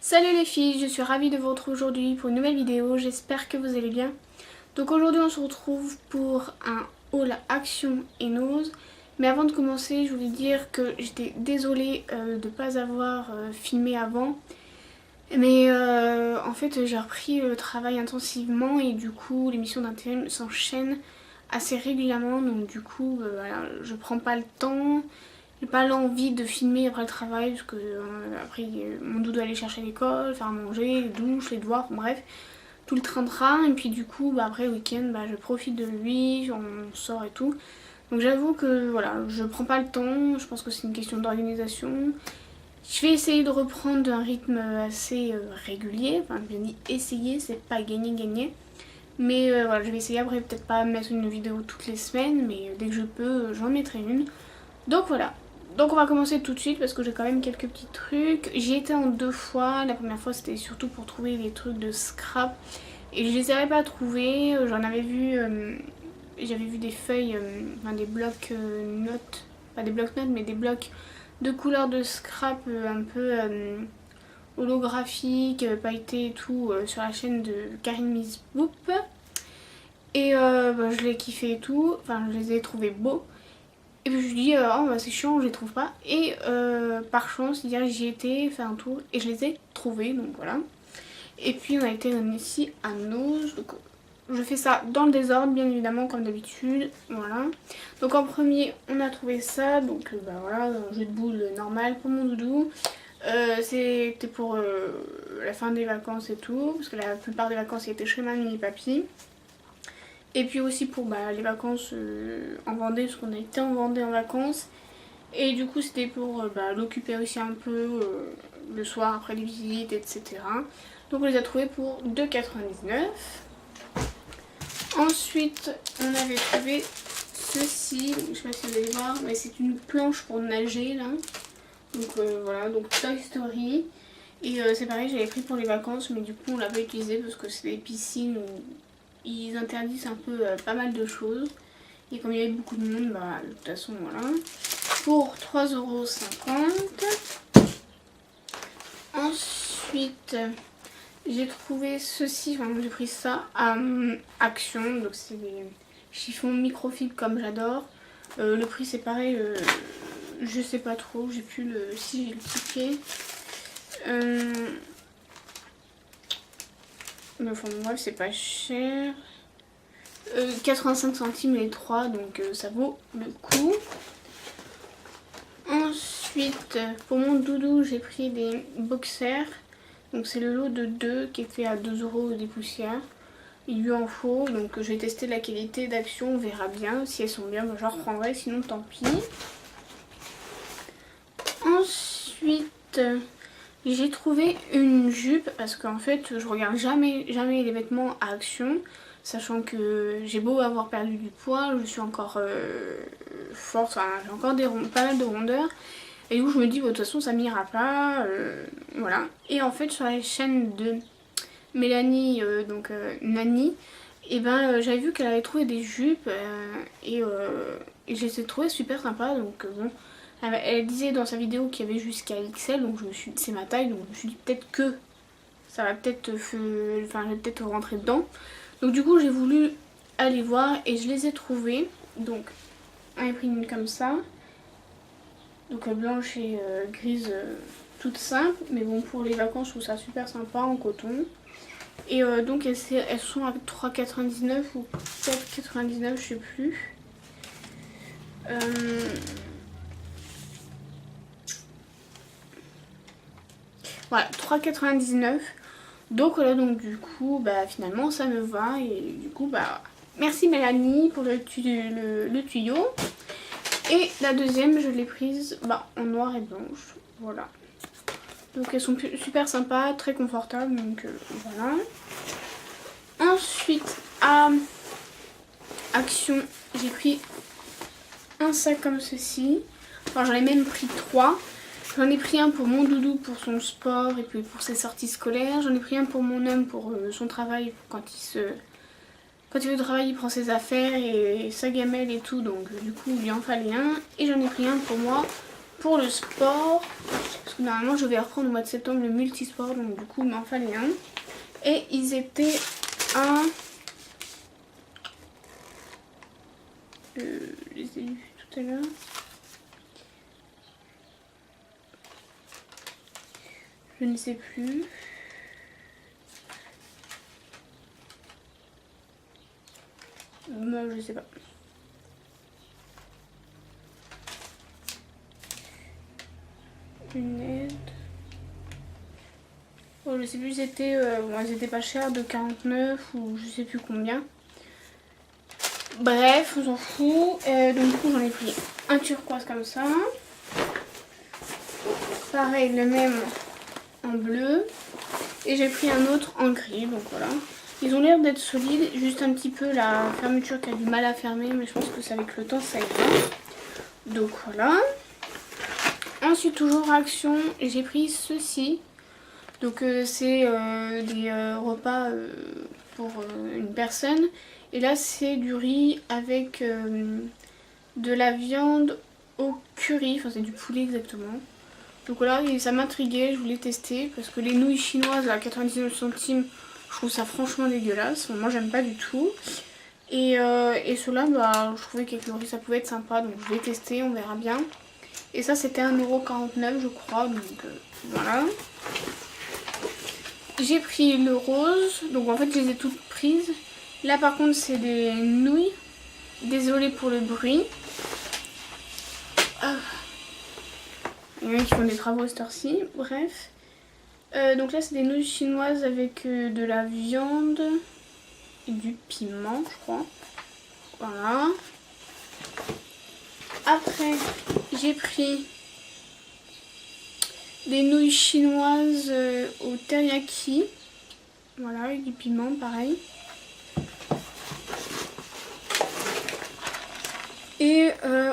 Salut les filles, je suis ravie de vous retrouver aujourd'hui pour une nouvelle vidéo, j'espère que vous allez bien. Donc aujourd'hui on se retrouve pour un haul Action et Nose. Mais avant de commencer, je voulais dire que j'étais désolée de ne pas avoir filmé avant. Mais en fait j'ai repris le travail intensivement et du coup l'émission d'intérim s'enchaîne assez régulièrement. Donc du coup voilà, je prends pas le temps. J'ai pas l'envie de filmer après le travail parce que après mon doudou aller chercher à l'école, faire manger, les douches, les devoirs, bref, tout le train-train. Et puis du coup après le week-end je profite de lui, on sort et tout. Donc j'avoue que voilà, je prends pas le temps, je pense que c'est une question d'organisation. Je vais essayer de reprendre un rythme assez régulier, enfin je dis essayer, c'est pas gagner. Mais voilà, je vais essayer après, peut-être pas mettre une vidéo toutes les semaines, mais dès que je peux, j'en mettrai une. Donc voilà. Donc on va commencer tout de suite parce que j'ai quand même quelques petits trucs. J'y étais en 2 fois. La première fois c'était surtout pour trouver des trucs de scrap. Et je les avais pas trouvés. J'en avais vu... j'avais vu des feuilles, enfin des blocs notes. Pas des blocs notes mais des blocs de couleurs de scrap un peu holographiques, pailletés et tout sur la chaîne de Karine Miss Boop. Et je l'ai kiffé et tout. Enfin je les ai trouvés beaux. Et puis je me dis, oh c'est chiant, je les trouve pas. Et par chance, hier j'y étais, fait un tour et je les ai trouvés, donc voilà. Et puis on a été ici à Nose, donc je fais ça dans le désordre, bien évidemment, comme d'habitude, voilà. Donc en premier, on a trouvé ça, donc voilà, un jeu de boules normal pour mon doudou. C'était pour la fin des vacances et tout, parce que la plupart des vacances il était chez mamie et papy. Et puis aussi pour les vacances en Vendée, parce qu'on a été en Vendée en vacances. Et du coup c'était pour l'occuper aussi un peu le soir après les visites, etc. Donc on les a trouvés pour 2,99 €. Ensuite on avait trouvé ceci, je sais pas si vous allez voir, mais c'est une planche pour nager là. Donc voilà, donc Toy Story. Et c'est pareil, j'avais pris pour les vacances, mais du coup on l'a pas utilisé parce que c'est des piscines où ils interdisent un peu pas mal de choses. Et comme il y avait beaucoup de monde, de toute façon voilà. Pour 3,50 €. Ensuite, j'ai trouvé ceci, enfin j'ai pris ça à Action. Donc c'est des chiffons microfibres comme j'adore. Le prix c'est pareil, je sais pas trop, j'ai plus le... si j'ai le ticket. Mais enfin bref, c'est pas cher. 85 centimes les 3, donc ça vaut le coup. Ensuite, pour mon doudou, j'ai pris des boxers. Donc c'est le lot de 2 qui est fait à 2 € des poussières. Il lui en faut, donc je vais tester la qualité d'Action, on verra bien. Si elles sont bien, je reprendrai, sinon tant pis. Ensuite, j'ai trouvé une jupe parce qu'en fait je regarde jamais les vêtements à Action, sachant que j'ai beau avoir perdu du poids, je suis encore forte, enfin j'ai encore pas mal de rondeur. Et où je me dis de toute façon ça m'ira pas, voilà. Et en fait sur la chaîne de Mélanie, donc Nani, et j'avais vu qu'elle avait trouvé des jupes et je les ai trouvées super sympas, donc bon. Elle disait dans sa vidéo qu'il y avait jusqu'à XL, donc je me suis dit c'est ma taille, donc je me suis dit peut-être que ça va peut-être je vais peut-être rentrer dedans. Donc du coup j'ai voulu aller voir et je les ai trouvées. Donc on a pris une comme ça, donc blanche et grise, toute simple, mais bon pour les vacances je trouve ça super sympa en coton. Et donc elles sont à 3,99 € ou 4,99 €, je sais plus. Voilà, 3,99 €. Donc voilà, donc du coup finalement ça me va. Et du coup merci Mélanie pour le tuyau. Et la deuxième je l'ai prise en noir et blanche. Voilà. Donc elles sont super sympas, très confortables. Donc voilà. Ensuite à Action, j'ai pris un sac comme ceci. Enfin j'en ai même pris 3. J'en ai pris un pour mon doudou pour son sport et puis pour ses sorties scolaires. J'en ai pris un pour mon homme pour son travail. Quand il veut travailler, il prend ses affaires et sa gamelle et tout. Donc du coup, il lui en fallait un. Et j'en ai pris un pour moi pour le sport. Parce que normalement je vais reprendre au mois de septembre le multisport, donc du coup il m'en fallait un. Et ils étaient à... je les ai vus tout à l'heure. Je ne sais plus. Je sais pas. Lunettes. Oh, je sais plus, c'était elles étaient pas chères, de 49 ou je sais plus combien. Bref, on s'en fout. Donc du coup j'en ai pris un turquoise comme ça. Pareil, le même en bleu. Et j'ai pris un autre en gris, donc voilà. Ils ont l'air d'être solides, juste un petit peu la fermeture qui a du mal à fermer, mais je pense que c'est avec le temps ça ira. Donc voilà. Ensuite toujours Action, j'ai pris ceci. Donc c'est des repas pour une personne. Et là c'est du riz avec de la viande au curry, enfin c'est du poulet exactement. Donc voilà, et ça m'intriguait, je voulais tester parce que les nouilles chinoises à 99 centimes, je trouve ça franchement dégueulasse. Moi j'aime pas du tout. Et ceux-là, bah, je trouvais qu'avec le riz ça pouvait être sympa, donc je vais tester, on verra bien. Et ça c'était 1,49 € je crois, donc voilà. J'ai pris le rose, donc en fait je les ai toutes prises. Là par contre c'est des nouilles. Désolée pour le bruit. Il y en a qui font des travaux à cette heure-ci, bref. Donc là c'est des nouilles chinoises avec de la viande et du piment je crois. Voilà. Après j'ai pris des nouilles chinoises au teriyaki. Voilà, avec du piment pareil. Et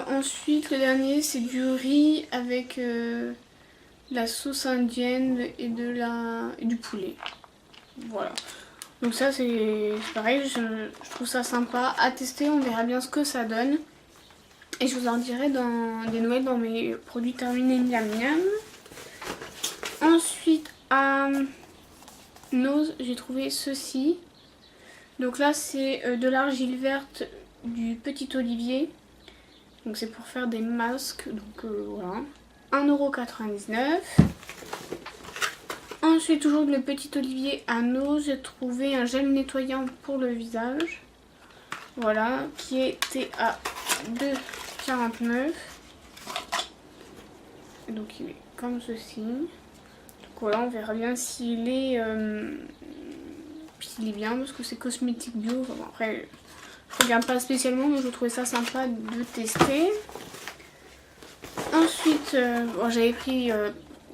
ensuite le dernier c'est du riz avec la sauce indienne et du poulet. Voilà. Donc ça c'est pareil, je trouve ça sympa à tester, on verra bien ce que ça donne. Et je vous en dirai dans des nouvelles dans mes produits terminés miam miam. Ensuite à Nose j'ai trouvé ceci. Donc là c'est de l'argile verte du petit olivier. Donc c'est pour faire des masques, donc voilà. 1,99 €. Ensuite toujours le petit olivier à Nose, j'ai trouvé un gel nettoyant pour le visage. Voilà, qui était à 2,49 €. Donc il est comme ceci. Donc voilà, on verra bien s'il est, bien parce que c'est cosmétique bio. Enfin, bon, après je regarde pas spécialement, mais je trouvais ça sympa de tester. Ensuite bon, j'avais pris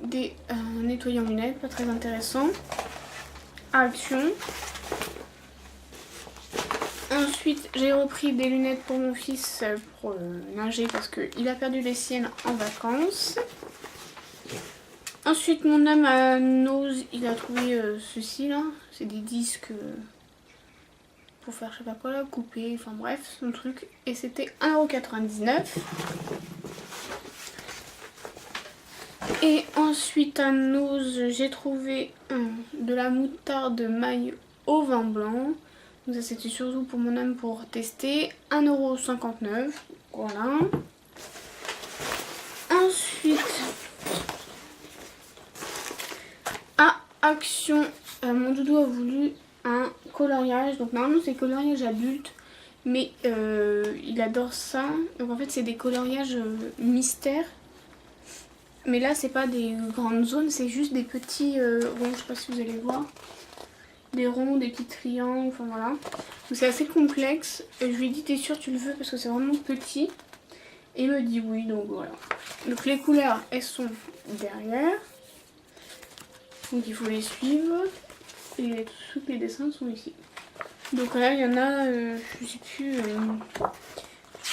des nettoyants lunettes, pas très intéressant, à Action. Ensuite j'ai repris des lunettes pour mon fils pour nager parce qu'il a perdu les siennes en vacances. Ensuite mon homme à Nose, il a trouvé ceci là, c'est des disques pour faire je sais pas quoi là, couper, enfin bref son truc, et c'était 1,99 €. Et ensuite à Nose j'ai trouvé de la moutarde maille au vin blanc. Donc ça c'était surtout pour mon homme pour tester. 1,59 €. Voilà. Ensuite à Action, mon doudou a voulu un coloriage. Donc normalement c'est coloriage adulte, mais il adore ça. Donc en fait c'est des coloriages mystères. Mais là c'est pas des grandes zones, c'est juste des petits ronds, je sais pas si vous allez voir. Des ronds, des petits triangles, enfin voilà. Donc c'est assez complexe. Je lui ai dit t'es sûr tu le veux parce que c'est vraiment petit. Et il me dit oui, donc voilà. Donc les couleurs elles sont derrière. Donc il faut les suivre. Et tous les dessins sont ici. Donc là il y en a, je sais plus,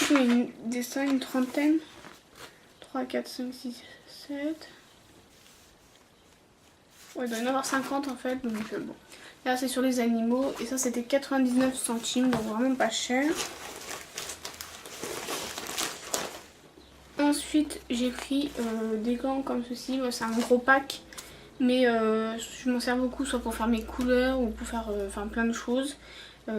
combien de dessins, une trentaine. 3, 4, 5, 6, 7. Ouais, il doit y en avoir 50 en fait, donc bon. Là c'est sur les animaux et ça c'était 99 centimes, donc vraiment pas cher. ensuite j'ai pris des gants comme ceci, c'est un gros pack. Mais je m'en sers beaucoup soit pour faire mes couleurs ou pour faire plein de choses. Pour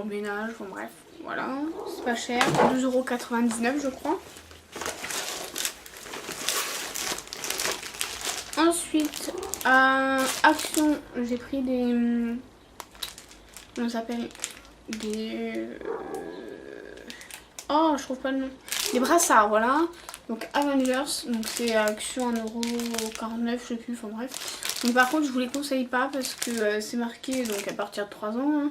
le ménage, bon bref, voilà. C'est pas cher, 2,99 € je crois. Ensuite, à Action, j'ai pris des... Comment ça s'appelle? Des... Oh, je trouve pas le nom. Des brassards, voilà. Donc Avengers, donc c'est Action 1,49 €, je sais plus, enfin bref. Donc par contre, je vous les conseille pas parce que c'est marqué donc à partir de 3 ans. Hein.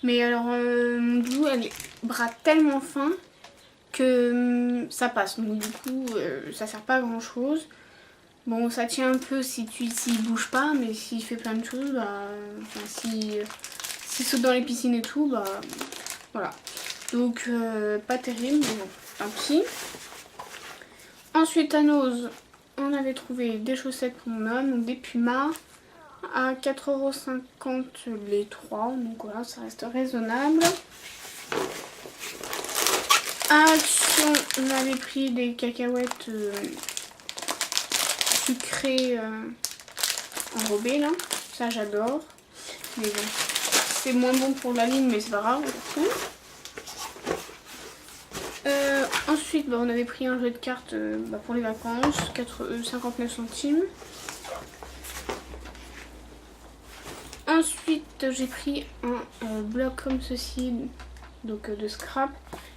Mais alors, mon doudou, elle bras tellement fin que ça passe. Donc du coup, ça sert pas à grand chose. Bon, ça tient un peu si s'il bouge pas, mais s'il fait plein de choses, bah, enfin, s'il saute dans les piscines et tout, bah, voilà. Donc, pas terrible, mais bon, tant pis. Ensuite, à Nose, on avait trouvé des chaussettes pour mon homme, donc des Pumas, à 4,50 € les 3, donc voilà, ça reste raisonnable. À Action, on avait pris des cacahuètes sucrées enrobées là, ça j'adore. Mais bon, c'est moins bon pour la ligne, mais c'est pas grave, du coup. Ensuite, on avait pris un jeu de cartes pour les vacances, 59 centimes. Ensuite, j'ai pris un bloc comme ceci, donc de scrap.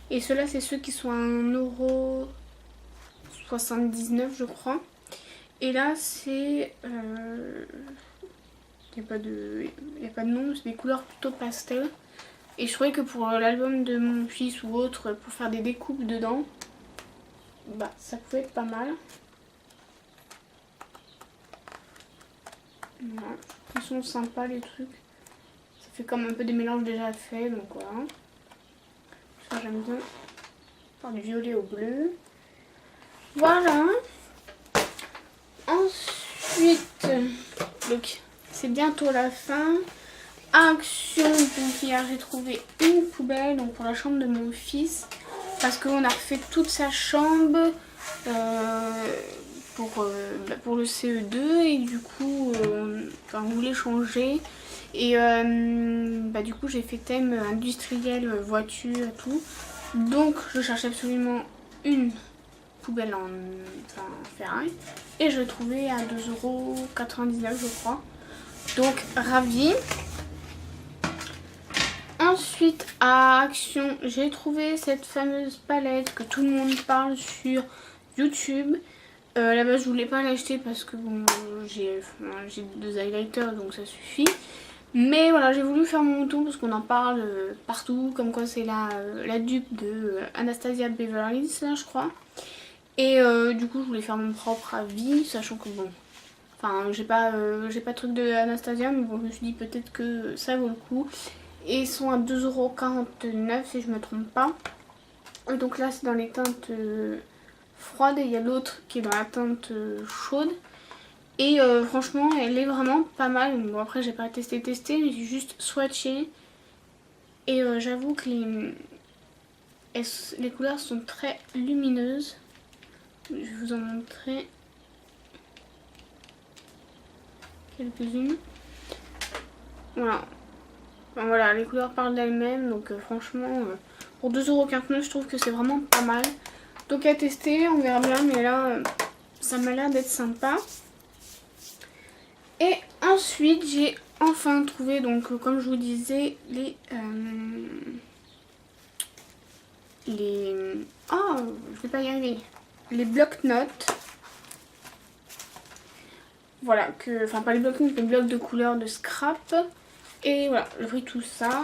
Et ceux-là, c'est ceux qui sont à 1,79 € je crois. Et là, c'est... il n'y a pas de nom, c'est des couleurs plutôt pastel. Et je trouvais que pour l'album de mon fils ou autre, pour faire des découpes dedans, bah ça pouvait être pas mal. Voilà. Ils sont sympas les trucs. Ça fait comme un peu des mélanges déjà faits, donc voilà. Ça j'aime bien. Par du violet au bleu. Voilà. Ensuite, donc c'est bientôt la fin. Action, donc hier j'ai trouvé une poubelle donc pour la chambre de mon fils parce qu'on a refait toute sa chambre pour le CE2 et du coup on voulait changer et du coup j'ai fait thème industriel, voiture et tout, donc je cherchais absolument une poubelle en ferraille et je l'ai trouvée à 2,99 € je crois, donc ravie. Ensuite, à Action, j'ai trouvé cette fameuse palette que tout le monde parle sur YouTube. À la base, je voulais pas l'acheter parce que bon, j'ai 2 highlighters donc ça suffit. Mais voilà, j'ai voulu faire mon tour parce qu'on en parle partout, comme quoi c'est la dupe de Anastasia Beverly Hills, là, je crois. Et du coup, je voulais faire mon propre avis, sachant que bon, enfin, j'ai pas de truc de Anastasia, mais bon, je me suis dit peut-être que ça vaut le coup. Et ils sont à 2,49 € si je me trompe pas. Et donc là c'est dans les teintes froides et il y a l'autre qui est dans la teinte chaude. Et franchement elle est vraiment pas mal. Bon après j'ai pas testé mais j'ai juste swatché. Et j'avoue que les couleurs sont très lumineuses. Je vais vous en montrer quelques-unes. Voilà. Enfin, voilà, les couleurs parlent d'elles-mêmes, donc franchement, pour 2,49 € je trouve que c'est vraiment pas mal. Donc à tester, on verra bien, mais là, ça m'a l'air d'être sympa. Et ensuite, j'ai enfin trouvé, donc comme je vous disais, oh, je vais pas y arriver. Les blocs-notes. Voilà, enfin pas les blocs-notes, les blocs de couleurs de scrap. Et voilà, j'ai pris tout ça.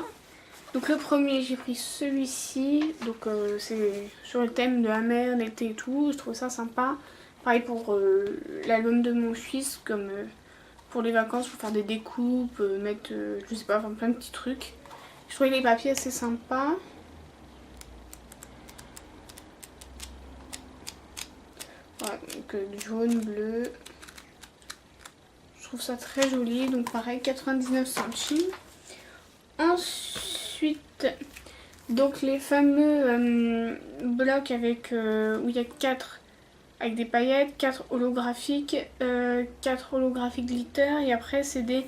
Donc le premier, j'ai pris celui-ci. Donc c'est sur le thème de la mer, d'été et tout. Je trouve ça sympa. Pareil pour l'album de mon fils, comme pour les vacances, pour faire des découpes, mettre, je sais pas, enfin plein de petits trucs. Je trouvais les papiers assez sympas. Voilà, donc jaune, bleu. Je trouve ça très joli, donc pareil 99 centimes. Ensuite Donc les fameux blocs avec où il y a 4 avec des paillettes, 4 holographiques, 4 holographiques glitter et après c'est des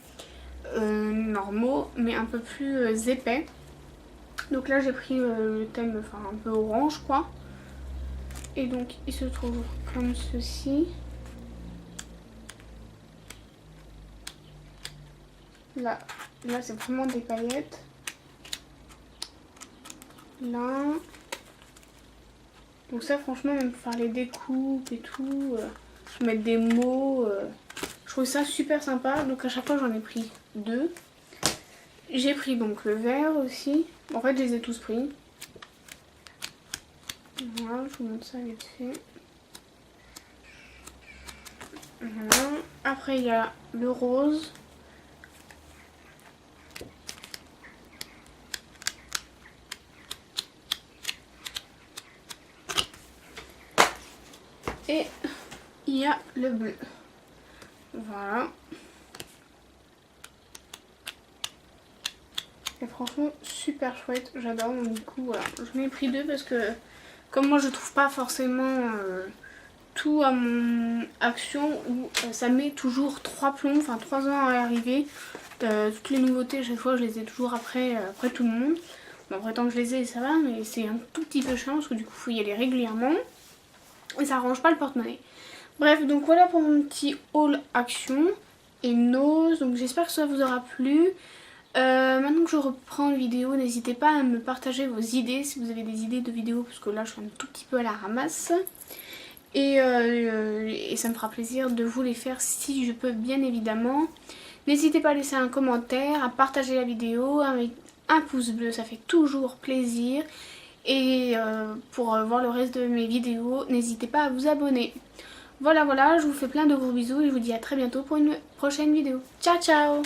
normaux mais un peu plus épais. Donc là j'ai pris le thème enfin un peu orange quoi. Et donc il se trouve comme ceci. Là c'est vraiment des paillettes. Là. Donc ça franchement même pour faire les découpes et tout, mettre des mots, je trouve ça super sympa. Donc à chaque fois j'en ai pris 2. J'ai pris donc le vert aussi. En fait je les ai tous pris. Voilà, je vous montre ça vite fait. Voilà. Après il y a le rose. Et il y a le bleu. Voilà. Et franchement super chouette, j'adore. Donc du coup voilà, j'en ai pris 2 parce que comme moi je trouve pas forcément tout à mon action où ça met toujours 3 plombs, enfin 3 ans à arriver. Toutes les nouveautés, chaque fois je les ai toujours après tout le monde. Bon, après tant que je les ai ça va, mais c'est un tout petit peu chiant parce que du coup il faut y aller régulièrement. Et ça arrange pas le porte-monnaie. Bref, donc voilà pour mon petit haul action et nose. Donc j'espère que ça vous aura plu. Maintenant que je reprends la vidéo, n'hésitez pas à me partager vos idées si vous avez des idées de vidéos parce que là je suis un tout petit peu à la ramasse. Et ça me fera plaisir de vous les faire si je peux bien évidemment. N'hésitez pas à laisser un commentaire, à partager la vidéo, avec un pouce bleu, ça fait toujours plaisir. Et pour voir le reste de mes vidéos, n'hésitez pas à vous abonner. Voilà, je vous fais plein de gros bisous et je vous dis à très bientôt pour une prochaine vidéo. Ciao, ciao!